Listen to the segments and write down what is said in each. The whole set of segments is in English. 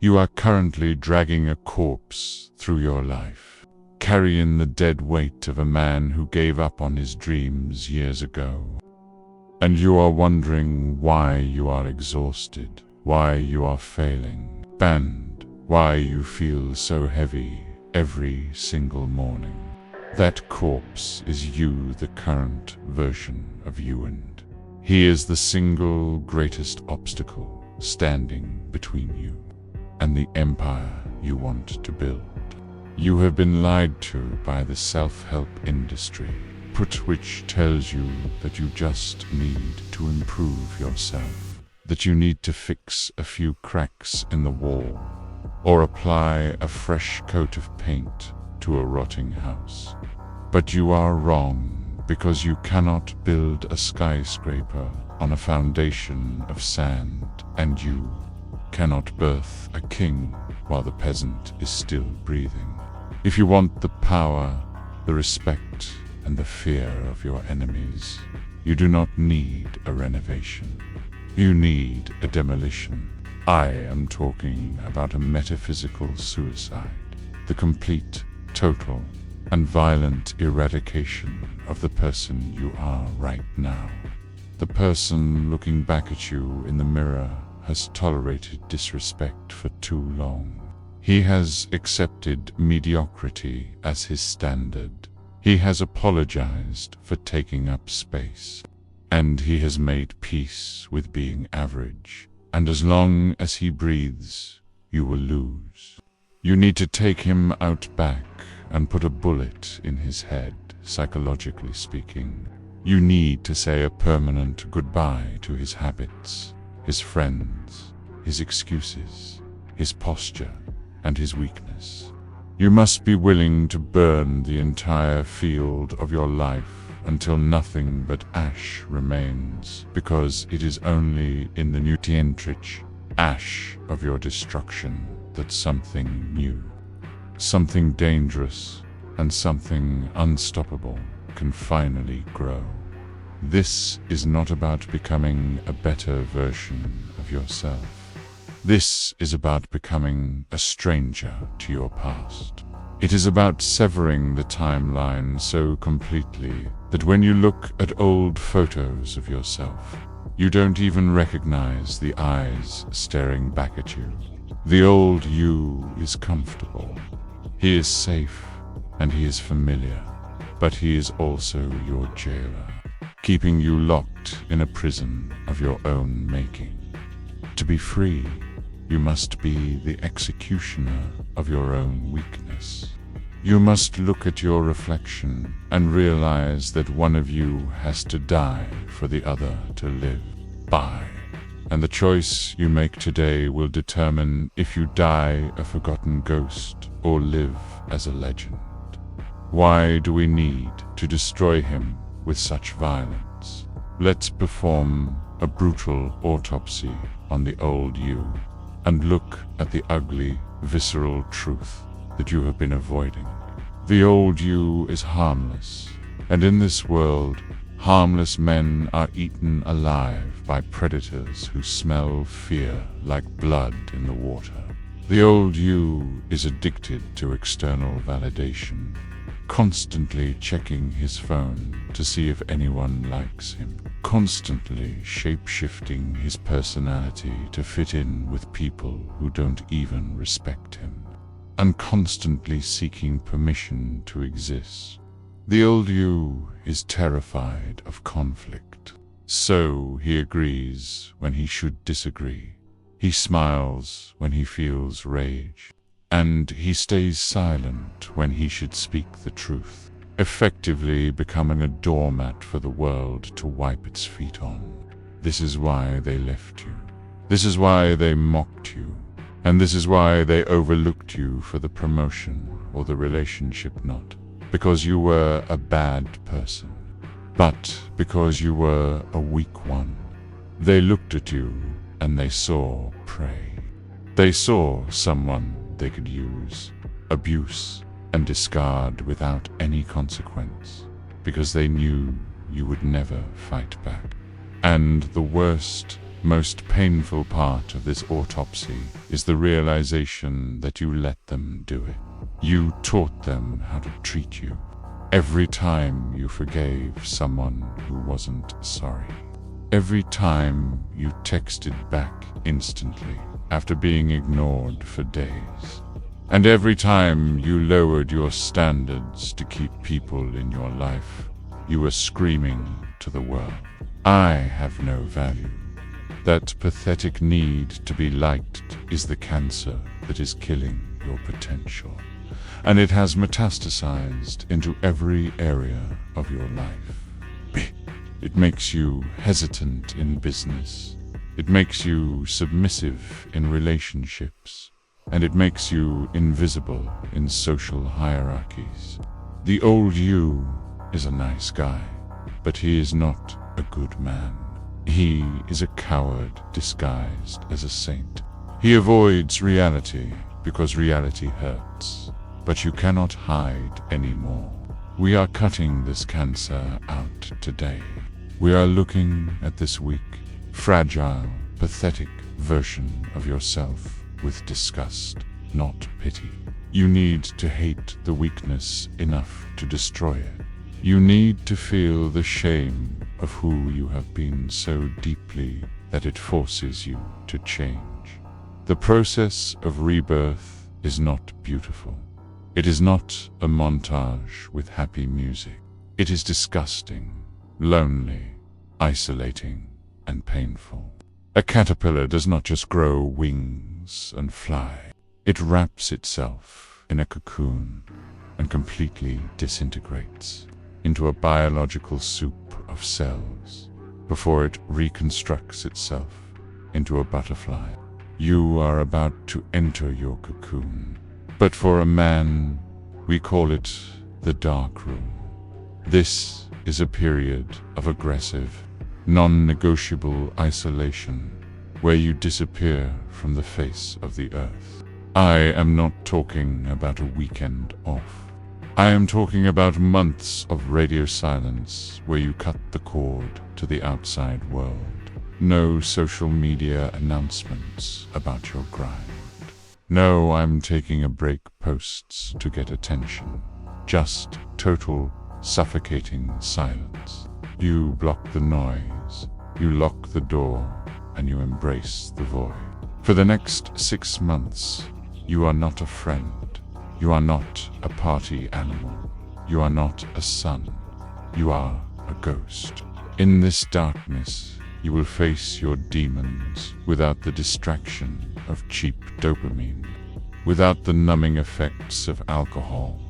You are currently dragging a corpse through your life, carrying the dead weight of a man who gave up on his dreams years ago. And you are wondering why you are exhausted, why you are failing, and why you feel so heavy every single morning. That corpse is you, the current version of you, and he is the single greatest obstacle standing between you and the empire you want to build. You have been lied to by the self-help industry, which tells you that you just need to improve yourself, that you need to fix a few cracks in the wall, or apply a fresh coat of paint to a rotting house. But you are wrong, because you cannot build a skyscraper on a foundation of sand, and you cannot birth a king while the peasant is still breathing. If you want the power, the respect, and the fear of your enemies, you do not need a renovation. You need a demolition. I am talking about a metaphysical suicide, the complete, total, and violent eradication of the person you are right now. The person looking back at you in the mirror has tolerated disrespect for too long. He has accepted mediocrity as his standard. He has apologized for taking up space. And he has made peace with being average. And as long as he breathes, you will lose. You need to take him out back and put a bullet in his head, psychologically speaking. You need to say a permanent goodbye to his habits, his friends, his excuses, his posture, and his weakness. You must be willing to burn the entire field of your life until nothing but ash remains, because it is only in the nutrientrich ash of your destruction that something new, something dangerous, and something unstoppable can finally grow. This is not about becoming a better version of yourself. This is about becoming a stranger to your past. It is about severing the timeline so completely that when you look at old photos of yourself, you don't even recognize the eyes staring back at you. The old you is comfortable. He is safe and he is familiar, but he is also your jailer, keeping you locked in a prison of your own making. To be free, you must be the executioner of your own weakness. You must look at your reflection and realize that one of you has to die for the other to live by. And the choice you make today will determine if you die a forgotten ghost or live as a legend. Why do we need to destroy him with such violence? Let's perform a brutal autopsy on the old you and look at the ugly, visceral truth that you have been avoiding. The old you is harmless, and in this world, harmless men are eaten alive by predators who smell fear like blood in the water. The old you is addicted to external validation, constantly checking his phone to see if anyone likes him, constantly shape-shifting his personality to fit in with people who don't even respect him, and constantly seeking permission to exist. The old you is terrified of conflict, so he agrees when he should disagree. He smiles when he feels rage, and he stays silent when he should speak the truth, effectively becoming a doormat for the world to wipe its feet on. This is why they left you. This is why they mocked you. And this is why they overlooked you for the promotion or the relationship, not because you were a bad person, but because you were a weak one. They looked at you and they saw prey. They saw someone they could use, abuse, and discard without any consequence, because they knew you would never fight back. And the worst most painful part of this autopsy is the realization that you let them do it. You taught them how to treat you. Every time you forgave someone who wasn't sorry. Every time you texted back instantly after being ignored for days. And every time you lowered your standards to keep people in your life, you were screaming to the world, I have no value. That pathetic need to be liked is the cancer that is killing your potential. And it has metastasized into every area of your life. It makes you hesitant in business. It makes you submissive in relationships. And it makes you invisible in social hierarchies. The old you is a nice guy, but he is not a good man. He is a coward disguised as a saint. He avoids reality because reality hurts. But you cannot hide anymore. We are cutting this cancer out today. We are looking at this weak, fragile, pathetic version of yourself with disgust, not pity. You need to hate the weakness enough to destroy it. You need to feel the shame of who you have been so deeply that it forces you to change. The process of rebirth is not beautiful. It is not a montage with happy music. It is disgusting, lonely, isolating, and painful. A caterpillar does not just grow wings and fly. It wraps itself in a cocoon and completely disintegrates into a biological soup of cells before it reconstructs itself into a butterfly. You are about to enter your cocoon. But for a man, we call it the dark room. This is a period of aggressive, non-negotiable isolation where you disappear from the face of the earth. I am not talking about a weekend off. I am talking about months of radio silence where you cut the cord to the outside world. No social media announcements about your grind. No, I'm taking a break posts to get attention. Just total, suffocating silence. You block the noise, you lock the door, and you embrace the void. For the next 6 months, you are not a friend. You are not a party animal. You are not a son. You are a ghost. In this darkness, you will face your demons without the distraction of cheap dopamine, without the numbing effects of alcohol,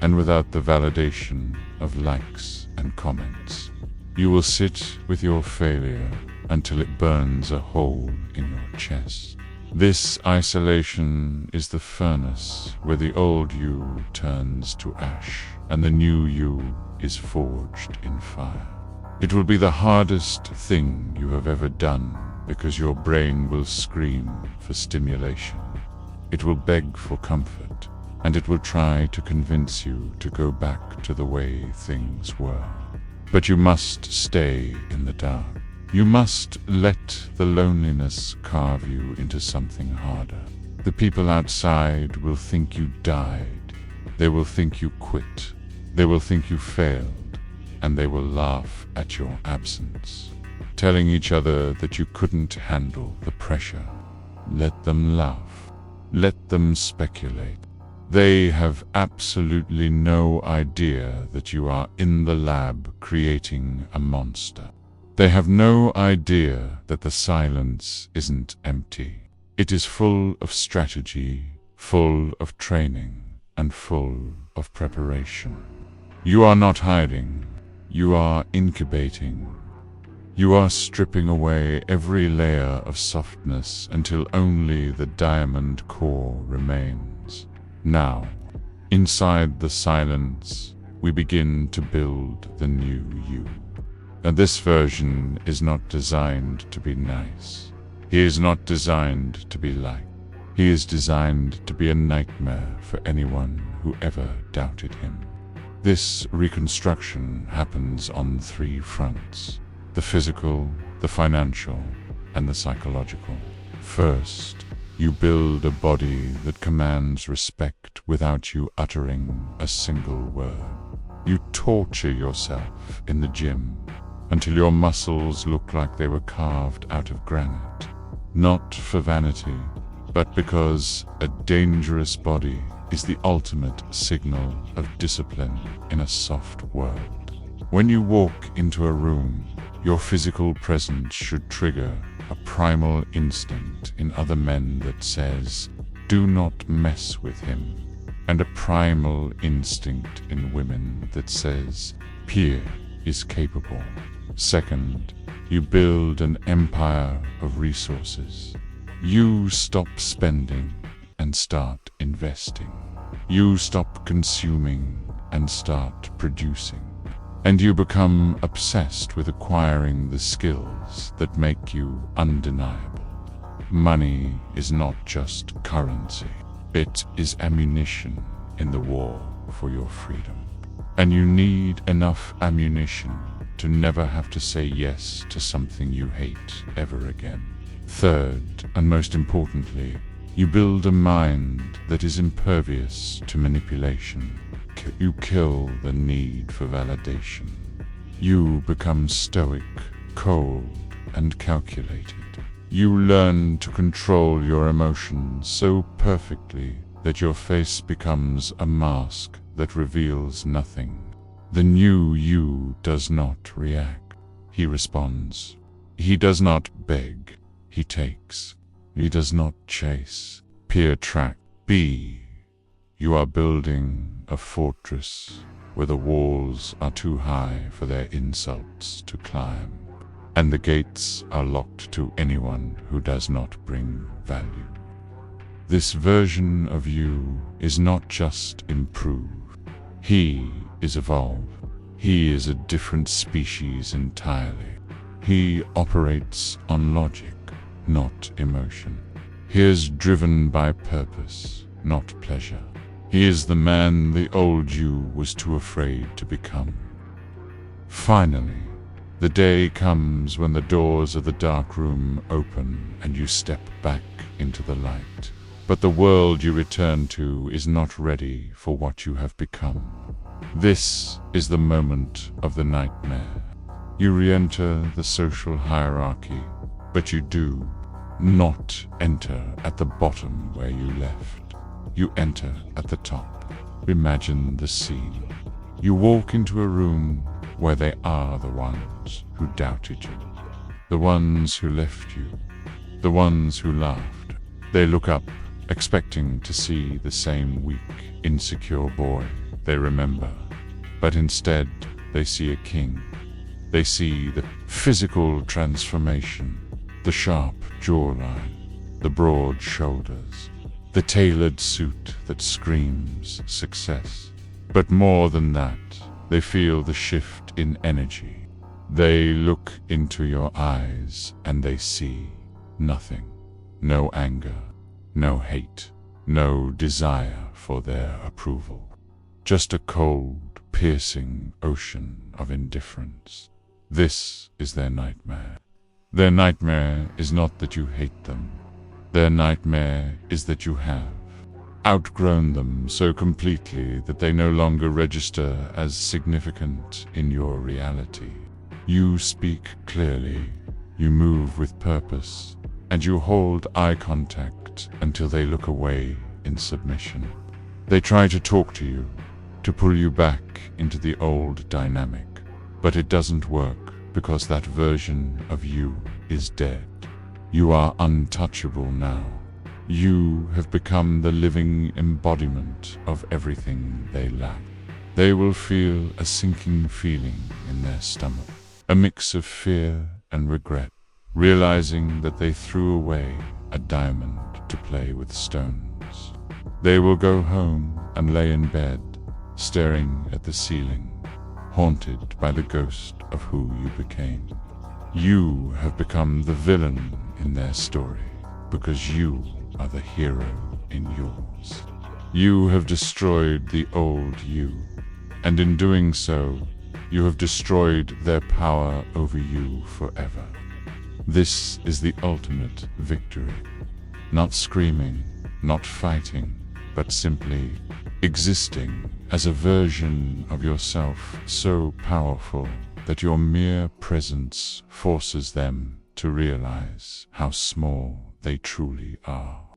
and without the validation of likes and comments. You will sit with your failure until it burns a hole in your chest. This isolation is the furnace where the old you turns to ash and the new you is forged in fire. It will be the hardest thing you have ever done because your brain will scream for stimulation. It will beg for comfort, and it will try to convince you to go back to the way things were. But you must stay in the dark. You must let the loneliness carve you into something harder. The people outside will think you died. They will think you quit. They will think you failed. And they will laugh at your absence, telling each other that you couldn't handle the pressure. Let them laugh. Let them speculate. They have absolutely no idea that you are in the lab creating a monster. They have no idea that the silence isn't empty. It is full of strategy, full of training, and full of preparation. You are not hiding. You are incubating. You are stripping away every layer of softness until only the diamond core remains. Now, inside the silence, we begin to build the new you. And this version is not designed to be nice. He is not designed to be liked. He is designed to be a nightmare for anyone who ever doubted him. This reconstruction happens on 3 fronts: the physical, the financial, and the psychological. First, you build a body that commands respect without you uttering a single word. You torture yourself in the gym until your muscles look like they were carved out of granite. Not for vanity, but because a dangerous body is the ultimate signal of discipline in a soft world. When you walk into a room, your physical presence should trigger a primal instinct in other men that says, "Do not mess with him," and a primal instinct in women that says, "Pierre is capable." Second, you build an empire of resources. You stop spending and start investing. You stop consuming and start producing. And you become obsessed with acquiring the skills that make you undeniable. Money is not just currency. It is ammunition in the war for your freedom. And you need enough ammunition to never have to say yes to something you hate ever again. Third, and most importantly, you build a mind that is impervious to manipulation. You kill the need for validation. You become stoic, cold, and calculated. You learn to control your emotions so perfectly that your face becomes a mask that reveals nothing. The new you does not react. He responds. He does not beg. He takes. He does not chase. Peer track. B. You are building a fortress where the walls are too high for their insults to climb, and the gates are locked to anyone who does not bring value. This version of you is not just improved. He is evolved. He is a different species entirely. He operates on logic, not emotion. He is driven by purpose, not pleasure. He is the man the old you was too afraid to become. Finally, the day comes when the doors of the dark room open and you step back into the light. But the world you return to is not ready for what you have become. This is the moment of the nightmare. You re-enter the social hierarchy, but you do not enter at the bottom where you left. You enter at the top. Imagine the scene. You walk into a room where they are the ones who doubted you, the ones who left you, the ones who laughed. They look up, expecting to see the same weak, insecure boy they remember. But instead, they see a king. They see the physical transformation, the sharp jawline, the broad shoulders, the tailored suit that screams success. But more than that, they feel the shift in energy. They look into your eyes and they see nothing. No anger, no hate, no desire for their approval. Just a cold, piercing ocean of indifference. This is their nightmare. Their nightmare is not that you hate them. Their nightmare is that you have outgrown them so completely that they no longer register as significant in your reality. You speak clearly, you move with purpose, and you hold eye contact until they look away in submission. They try to talk to you, to pull you back into the old dynamic, but it doesn't work because that version of you is dead. You are untouchable now. You have become the living embodiment of everything they lack. They will feel a sinking feeling in their stomach, a mix of fear and regret, realizing that they threw away a diamond to play with stones. They will go home and lay in bed, staring at the ceiling, haunted by the ghost of who you became. You have become the villain in their story because you are the hero in yours. You have destroyed the old you, and in doing so, you have destroyed their power over you forever. This is the ultimate victory. Not screaming, not fighting, but simply existing as a version of yourself so powerful that your mere presence forces them to realize how small they truly are.